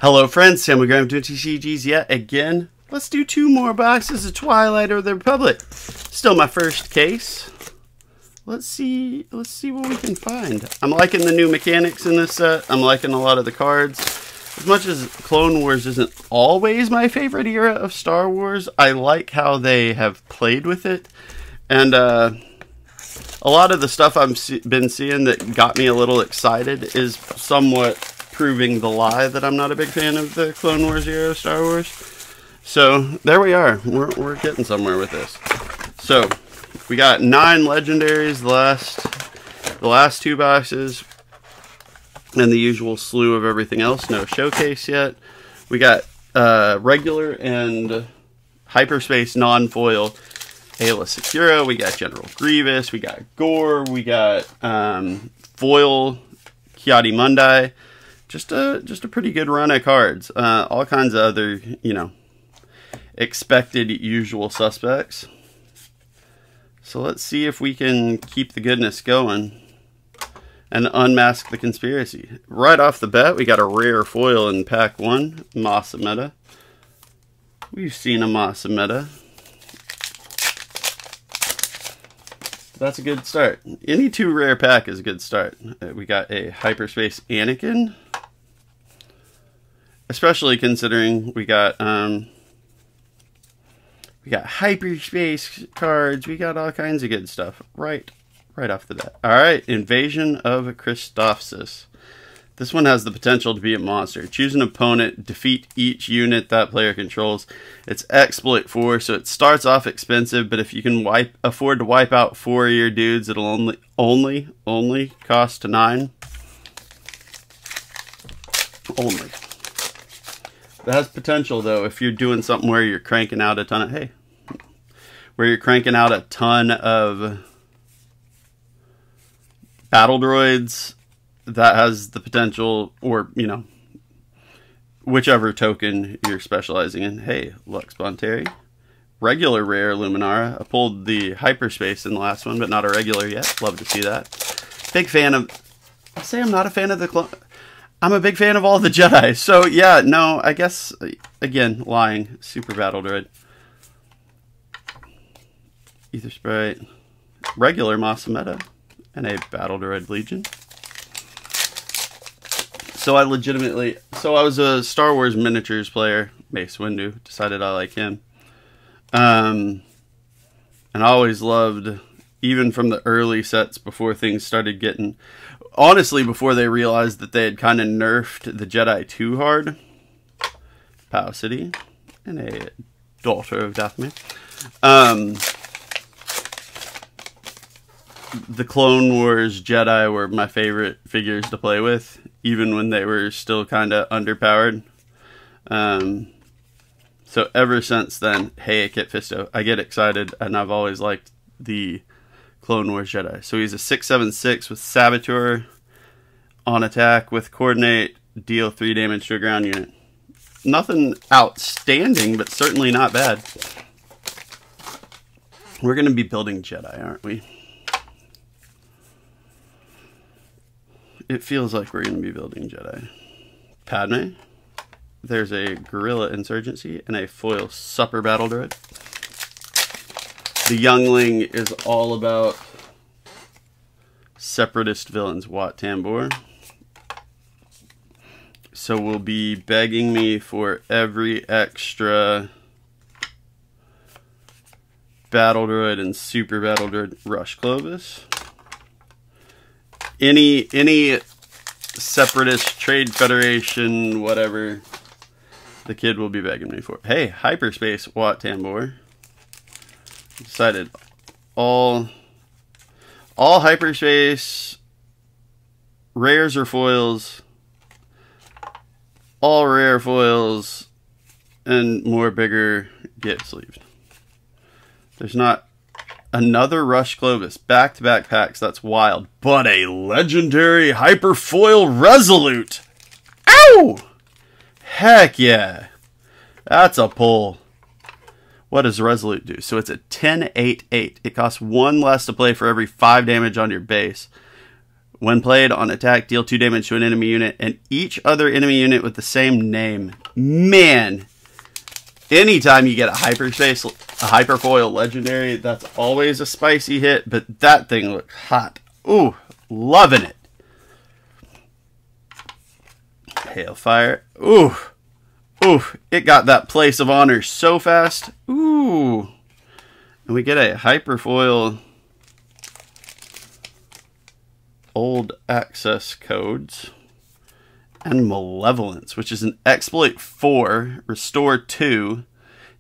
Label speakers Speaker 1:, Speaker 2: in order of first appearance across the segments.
Speaker 1: Hello friends, Sam McGrath doing TCGs yet again. Let's do 2 more boxes of Twilight or the Republic. Still my first case. Let's see what we can find. I'm liking the new mechanics in this set. I'm liking a lot of the cards. As much as Clone Wars isn't always my favorite era of Star Wars, I like how they have played with it. And a lot of the stuff I've been seeing that got me a little excited is somewhat proving the lie that I'm not a big fan of the Clone Wars era of Star Wars. So there we are. We're getting somewhere with this. So we got 9 legendaries, the last 2 boxes, and the usual slew of everything else. No showcase yet. We got regular and hyperspace non-foil Ayla Secura. We got General Grievous. We got Gore. We got foil Ki-Adi-Mundi. Just a pretty good run of cards. All kinds of other, expected usual suspects. So let's see if we can keep the goodness going and unmask the conspiracy. Right off the bat, we got a rare foil in pack 1, Masa Meta. We've seen a Masa Meta. That's a good start. Any 2 rare pack is a good start. We got a hyperspace Anakin. Especially considering we got hyperspace cards, we got all kinds of good stuff right off the bat. All right, Invasion of Christophsis. This one has the potential to be a monster. Choose an opponent, defeat each unit that player controls. It's exploit 4, so it starts off expensive, but if you can afford to wipe out 4 of your dudes, it'll only cost 9. Only. It has potential though if you're doing something where you're cranking out a ton of battle droids. That has the potential, or whichever token you're specializing in. Hey, Lux Bonteri, regular rare Luminara. I pulled the hyperspace in the last one, but not a regular yet. Love to see that. Big fan of. I say I'm not a fan of the clone. I'm a big fan of all the Jedi. So, yeah, no, I guess, again, lying. Super Battle Droid. Ether Sprite. Regular Masa Meta. And a Battle Droid Legion. So, I was a Star Wars miniatures player. Mace Windu. Decided I like him. And I always loved, even from the early sets before things started getting... Honestly, before they realized that they had kind of nerfed the Jedi too hard. Pow City. And a Daughter of Dathomir. The Clone Wars Jedi were my favorite figures to play with. Even when they were still kind of underpowered. So ever since then, hey, Kit Fisto. I get excited, and I've always liked the Clone Wars Jedi. So he's a 6/7/6 with Saboteur on attack with Coordinate, deal 3 damage to a ground unit. Nothing outstanding, but certainly not bad. We're going to be building Jedi, aren't we? It feels like we're going to be building Jedi. Padme. There's a Guerrilla Insurgency and a foil Supper Battle Droid. The Youngling is all about separatist villains. Wat Tambor. So will be begging me for every extra Battle Droid and Super Battle Droid. Rush Clovis. Any separatist trade federation, whatever, the kid will be begging me for. Hey, hyperspace Wat Tambor. Decided all hyperspace rares or foils, all rare foils, and more bigger get sleeved. There's not another Rush Clovis. Back-to-back packs. That's wild. But a legendary hyperfoil Resolute. Ow! Heck yeah. That's a pull. What does Resolute do? So it's a 10/8/8. It costs 1 less to play for every 5 damage on your base. When played on attack, deal 2 damage to an enemy unit and each other enemy unit with the same name. Man, anytime you get a hyperfoil legendary, that's always a spicy hit, but that thing looks hot. Ooh, loving it. Hailfire. Ooh. Ooh, it got that place of honor so fast. Ooh. And we get a hyperfoil old access codes and malevolence, which is an exploit 4, restore 2,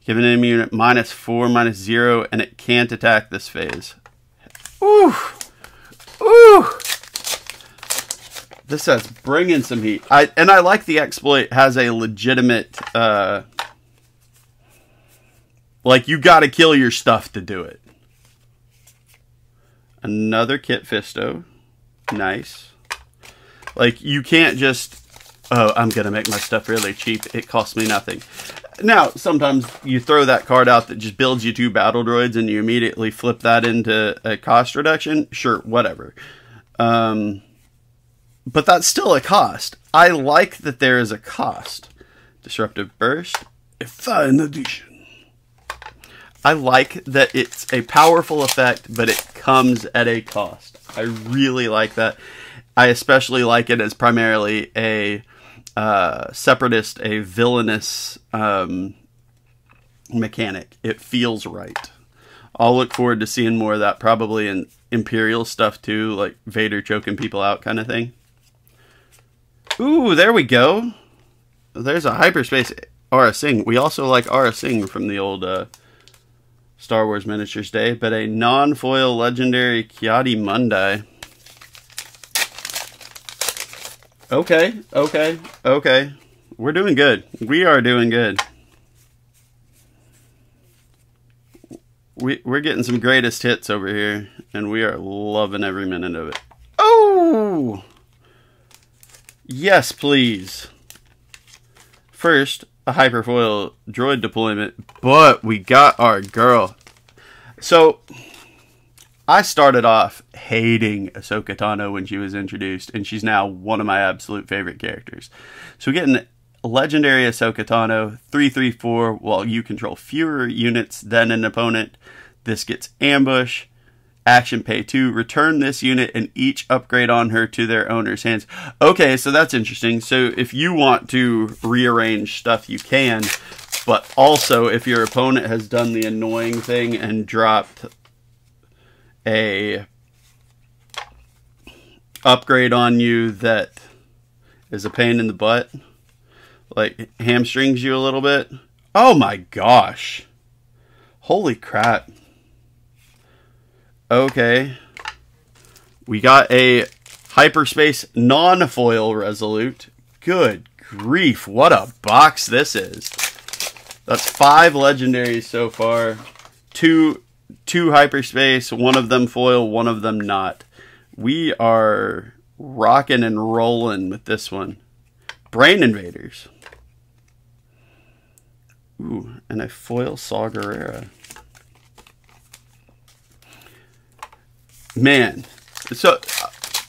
Speaker 1: give an enemy unit -4/-0, and it can't attack this phase. Ooh. Ooh. This has bringing some heat. I like the exploit has a legitimate, like you gotta kill your stuff to do it. Another Kit Fisto. Nice. Like you can't just, oh, I'm gonna make my stuff really cheap. It costs me nothing. Now, sometimes you throw that card out that just builds you 2 battle droids and you immediately flip that into a cost reduction. Sure, whatever. But that's still a cost. I like that there is a cost. Disruptive Burst. A fine addition. I like that it's a powerful effect, but it comes at a cost. I really like that. I especially like it as primarily a separatist, a villainous mechanic. It feels right. I'll look forward to seeing more of that, probably in Imperial stuff too, like Vader choking people out kind of thing. Ooh, there we go. There's a hyperspace Aura Singh. We also like Aura Singh from the old Star Wars Miniatures day, but a non-foil legendary Kiadi Mundi. Okay, okay, okay. We're doing good. We are doing good. We're getting some greatest hits over here, and we are loving every minute of it. Oh! Yes, please. First, a hyperfoil droid deployment, but we got our girl. So, I started off hating Ahsoka Tano when she was introduced, and she's now one of my absolute favorite characters. So we get a legendary Ahsoka Tano, 3/3/4, while you control fewer units than an opponent. This gets ambush. Action pay 2, return this unit and each upgrade on her to their owner's hands. Okay, so that's interesting. So if you want to rearrange stuff, you can. But also, if your opponent has done the annoying thing and dropped a upgrade on you that is a pain in the butt, like hamstrings you a little bit. Oh my gosh. Holy crap. Okay. We got a hyperspace non-foil resolute. Good grief, what a box this is. That's 5 legendaries so far. Two hyperspace, one of them foil, one of them not. We are rocking and rolling with this one. Brain Invaders. Ooh, and a foil Saw Gerrera. Man, so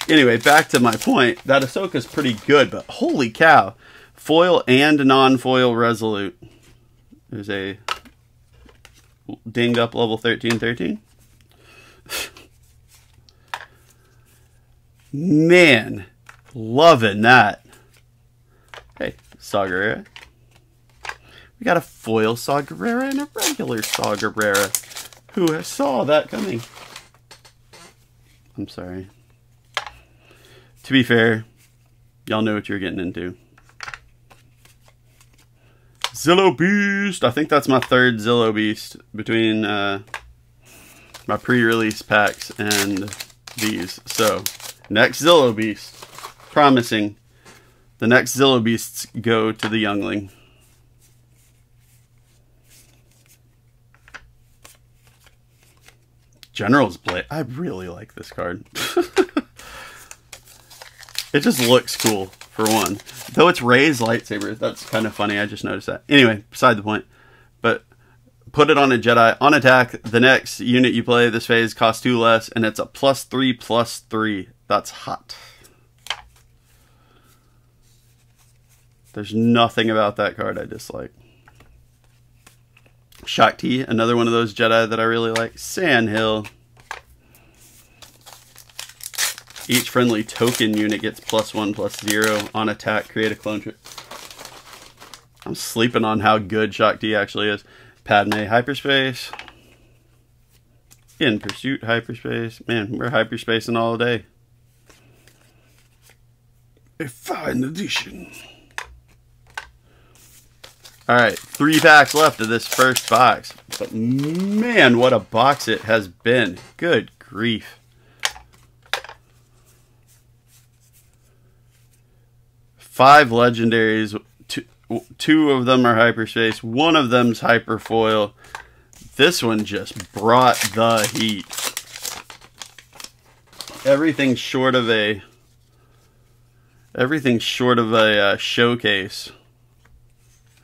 Speaker 1: anyway, back to my point. That Ahsoka's pretty good, but holy cow, foil and non-foil resolute. There's a dinged up level 1313. Man, loving that. Hey, Saw Gerrera. We got a foil Saw Gerrera and a regular Saw Gerrera. Who saw that coming? I'm sorry. To be fair, y'all know what you're getting into. Zillow Beast! I think that's my 3rd Zillow Beast between my pre-release packs and these. So, next Zillow Beast. Promising. The next Zillow Beasts go to the Youngling. General's Blade. I really like this card. It just looks cool, for one. Though it's Rey's lightsaber, that's kind of funny. I just noticed that. Anyway, beside the point. But put it on a Jedi. On attack, the next unit you play this phase costs 2 less, and it's a +3/+3. That's hot. There's nothing about that card I dislike. Shock T, another one of those Jedi that I really like. Sandhill. Each friendly token unit gets +1/+0 on attack. Create a clone trip. I'm sleeping on how good Shock T actually is. Padme hyperspace. In Pursuit hyperspace. Man, we're hyperspacing all day. A fine edition. Alright, 3 packs left of this first box. But man, what a box it has been. Good grief. 5 legendaries. Two of them are hyperspace. One of them's hyperfoil. This one just brought the heat. Everything short of a showcase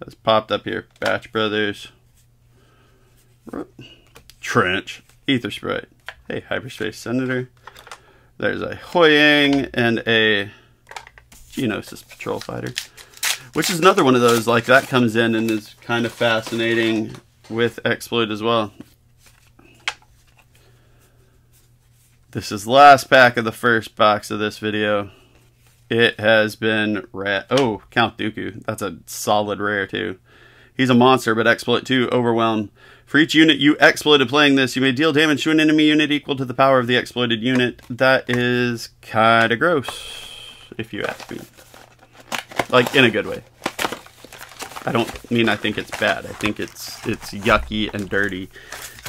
Speaker 1: has popped up here. Batch Brothers. Trench. Ether Sprite. Hey, Hyperspace Senator. There's a Hoyang and a Geonosis Patrol Fighter. Which is another one of those, like, that comes in and is kind of fascinating with Exploit as well. This is the last pack of the first box of this video. It has been rare. Oh, Count Dooku. That's a solid rare, too. He's a monster, but Exploit 2, Overwhelm. For each unit you exploited playing this, you may deal damage to an enemy unit equal to the power of the exploited unit. That is kind of gross, if you ask me. Like, in a good way. I don't mean I think it's bad. I think it's yucky and dirty,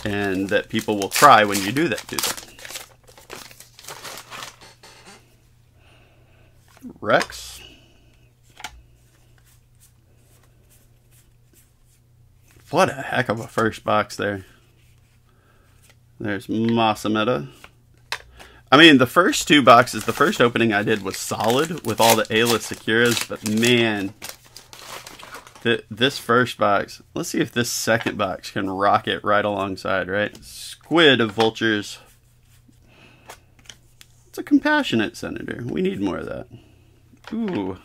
Speaker 1: and that people will cry when you do that to them. Rex. What a heck of a first box there. There's Masameta. I mean, the first 2 boxes, the first opening I did was solid with all the A-list Securas, but man, this first box, let's see if this second box can rock it right alongside, right? Squid of Vultures. It's a Compassionate Senator. We need more of that. Ooh.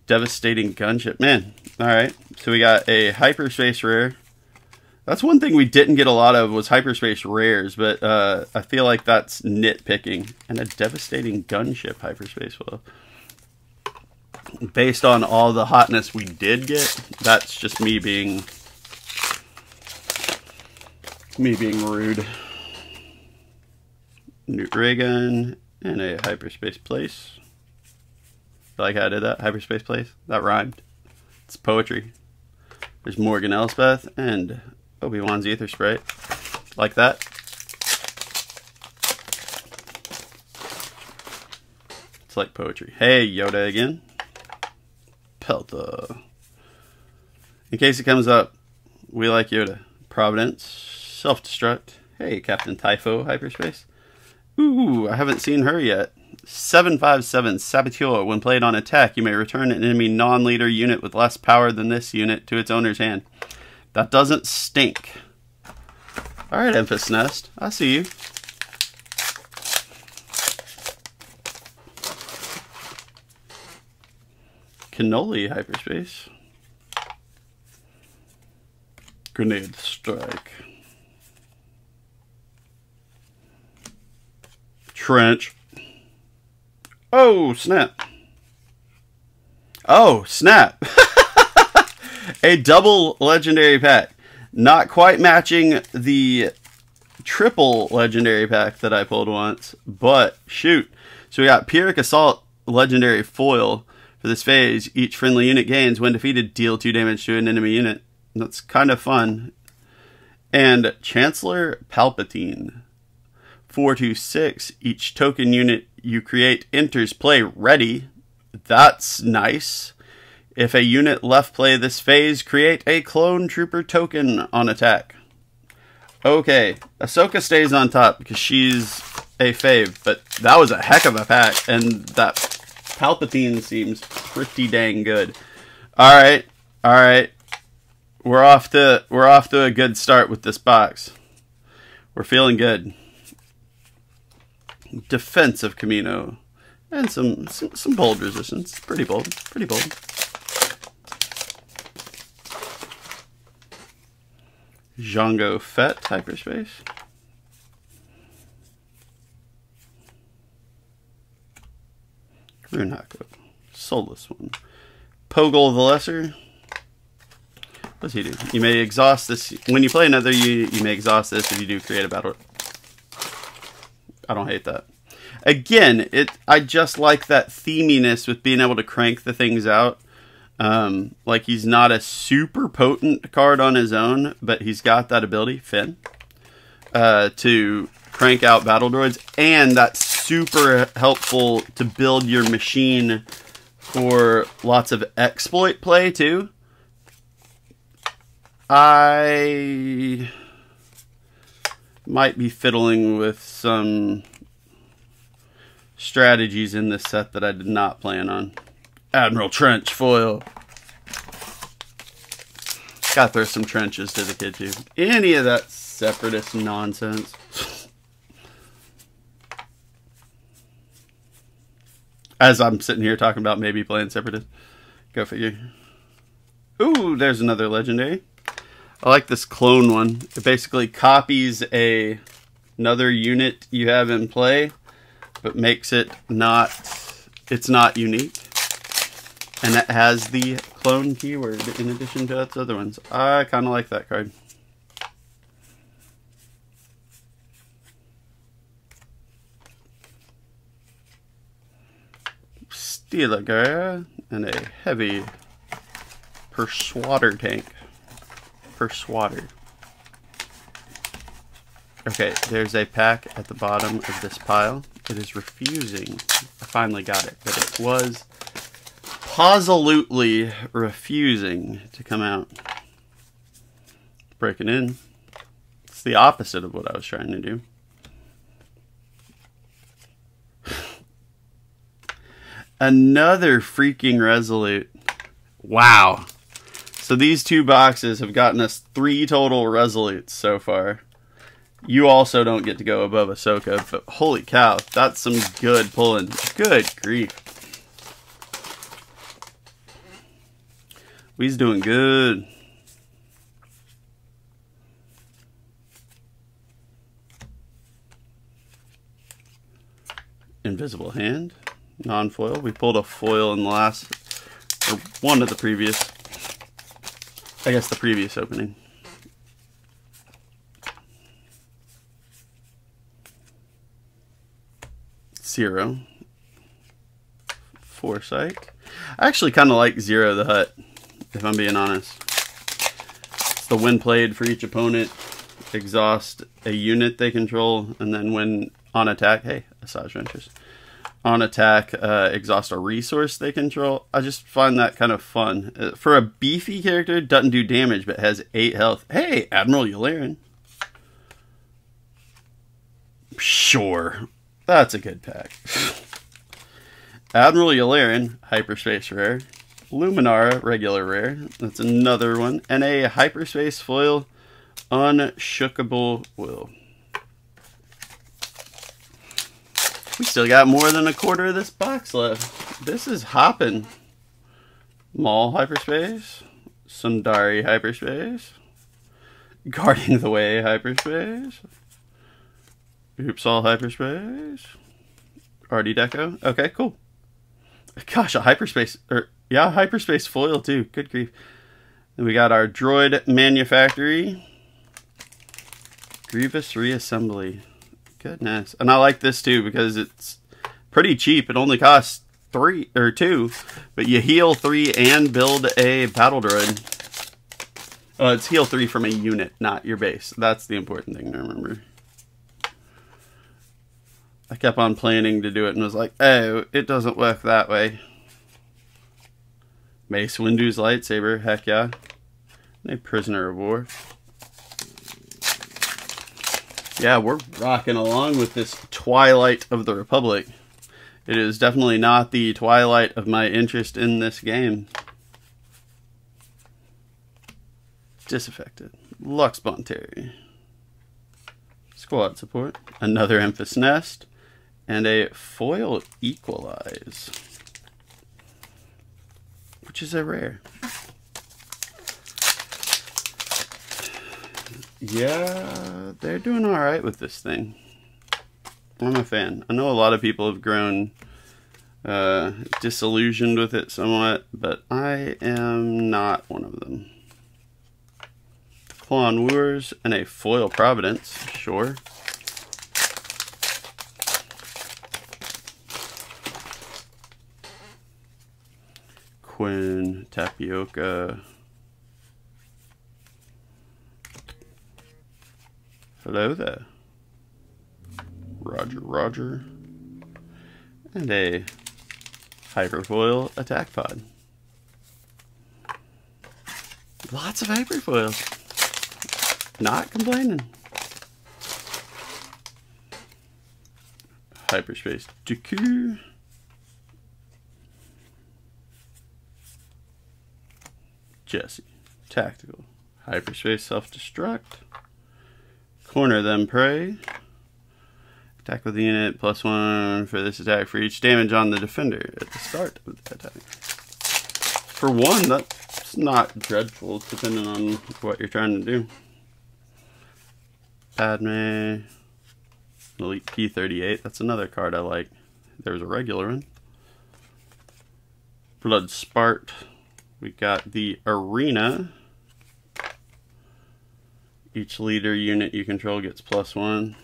Speaker 1: Devastating Gunship. Man, alright. So we got a Hyperspace Rare. That's one thing we didn't get a lot of was hyperspace rares, but I feel like that's nitpicking. And a Devastating Gunship hyperspace foil. Based on all the hotness we did get, that's just me being rude. Newt Ray Gun and a Hyperspace Place. I like how I did that. Hyperspace Place. That rhymed. It's poetry. There's Morgan Elspeth and Obi-Wan's Ether Sprite. Like that. It's like poetry. Hey, Yoda again. Pelta. In case it comes up, we like Yoda. Providence. Self-Destruct. Hey, Captain Typho Hyperspace. Ooh, I haven't seen her yet. 757 Saboteur. When played on attack, you may return an enemy non-leader unit with less power than this unit to its owner's hand. That doesn't stink. Alright, Emphas Nest. I see you. Cannoli Hyperspace. Grenade Strike. Trench. Oh, snap. Oh, snap. A double legendary pack. Not quite matching the triple legendary pack that I pulled once, but shoot. So we got Pyrrhic Assault legendary foil for this phase. Each friendly unit gains when defeated, deal 2 damage to an enemy unit. That's kind of fun. And Chancellor Palpatine. 4/6. Each token unit you create enters play ready. That's nice. If a unit left play this phase, create a clone trooper token on attack. Okay, Ahsoka stays on top because she's a fave, but that was a heck of a pack, and that Palpatine seems pretty dang good. Alright, alright. We're off to a good start with this box. We're feeling good. Defensive Camino. And some bold resistance. Pretty bold. Pretty bold. Django Fett Hyperspace. Runako. Soulless one. Poggle the Lesser. What's he do? You may exhaust this. When you play another, you may exhaust this if you do create a battle. I don't hate that. Again, I just like that theminess with being able to crank the things out. Like he's not a super potent card on his own, but he's got that ability, Finn, to crank out battle droids, and that's super helpful to build your machine for lots of exploit play too. I might be fiddling with some strategies in this set that I did not plan on. Admiral Trench foil. Gotta throw some trenches to the kid too. Any of that separatist nonsense. As I'm sitting here talking about maybe playing separatist. Go figure. Ooh, there's another legendary. I like this clone one. It basically copies another unit you have in play, but makes it not, it's not unique. And it has the clone keyword in addition to its other ones. I kind of like that card. Steelager and a heavy Persuader tank. Persuader. Okay, there's a pack at the bottom of this pile. It is refusing. I finally got it, but it was absolutely refusing to come out. Breaking in. It's the opposite of what I was trying to do. Another freaking Resolute. Wow. So these two boxes have gotten us 3 total Resolutes so far. You also don't get to go above Ahsoka, but holy cow, that's some good pulling. Good grief. We's doing good. Invisible Hand. Non-foil. We pulled a foil in the last, or one of the previous, I guess the previous opening. Zero. Foresight. I actually kind of like Zero the Hutt, if I'm being honest. It's the when played for each opponent, exhaust a unit they control, and then when on attack, hey, Asajj Ventress. On attack, exhaust a resource they control. I just find that kind of fun. For a beefy character, doesn't do damage, but has 8 health. Hey, Admiral Yularen. Sure. That's a good pack. Admiral Yularen, Hyperspace Rare. Luminara, regular rare. That's another one. And a Hyperspace Foil, Unshookable Will. We still got more than a quarter of this box left. This is hopping. Maul Hyperspace. Sundari Hyperspace. Guarding the Way Hyperspace. Oopsal Hyperspace. RD Deco. Okay, cool. Gosh, a Hyperspace. Yeah, Hyperspace Foil too. Good grief. Then we got our Droid Manufactory. Grievous Reassembly. Goodness. And I like this too because it's pretty cheap. It only costs 3 or 2, but you heal 3 and build a battle droid. It's heal 3 from a unit, not your base. That's the important thing to remember. I kept on planning to do it and was like, oh, it doesn't work that way. Mace Windu's lightsaber, heck yeah. And a Prisoner of War. Yeah, we're rocking along with this Twilight of the Republic. It is definitely not the Twilight of my interest in this game. Disaffected. Lux Bonteri. Squad support. Another Emphas Nest. And a foil Equalize. Which is a rare. Yeah, they're doing alright with this thing. I'm a fan. I know a lot of people have grown disillusioned with it somewhat, but I am not one of them. Clawing Wooers and a foil Providence, sure. Quinn, Tapioca. Hello there. Roger, Roger. And a Hyperfoil Attack Pod. Lots of Hyperfoils. Not complaining. Hyperspace Dooku. Jesse. Tactical. Hyperspace Self-Destruct. Corner Them Prey. Attack with the unit, +1 for this attack for each damage on the defender at the start of the attack. For one, that's not dreadful, depending on what you're trying to do. Padme. Elite P38, that's another card I like. There's a regular one. Blood Spart. We got the Arena. Each leader unit you control gets +1.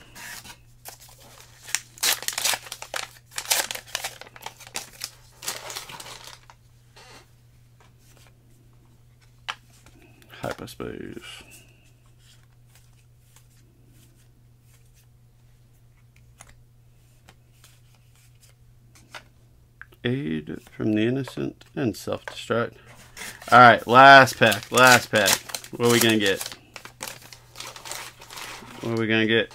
Speaker 1: Hyperspace. Aid from the Innocent and Self-Destruct. Alright, last pack, last pack. What are we gonna get? What are we gonna get?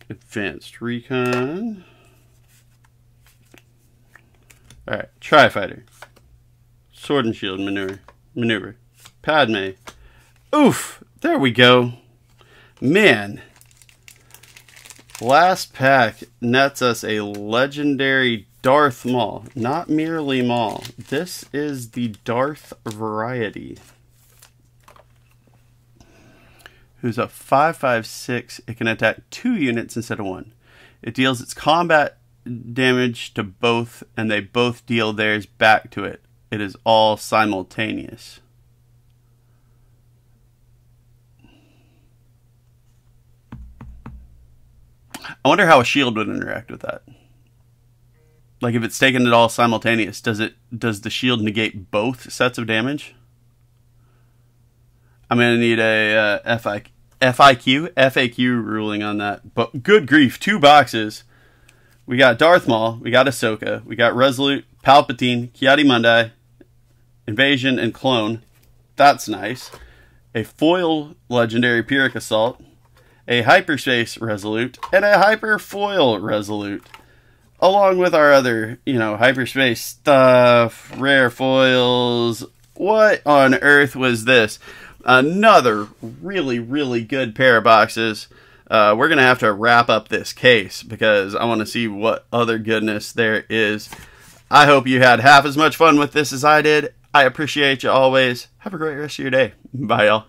Speaker 1: Advanced Recon. Alright, Tri-Fighter. Sword and Shield Maneuver. Padme. Oof! There we go. Man. Last pack nets us a legendary Darth Maul. Not merely Maul. This is the Darth variety. Who's a 5/5/6. It can attack 2 units instead of 1. It deals its combat damage to both, and they both deal theirs back to it. It is all simultaneous. I wonder how a shield would interact with that. Like if it's taking it all simultaneous, does the shield negate both sets of damage? I'm gonna need a FAQ ruling on that. But good grief, 2 boxes. We got Darth Maul, we got Ahsoka, we got Resolute, Palpatine, Ki-Adi-Mundi, Invasion, and Clone. That's nice. A foil legendary Pyrrhic Assault, a Hyperspace Resolute, and a Hyperfoil Resolute. Along with our other, Hyperspace stuff, rare foils. What on earth was this? Another really, really good pair of boxes. We're going to have to wrap up this case because I want to see what other goodness there is. I hope you had half as much fun with this as I did. I appreciate you always. Have a great rest of your day. Bye, y'all.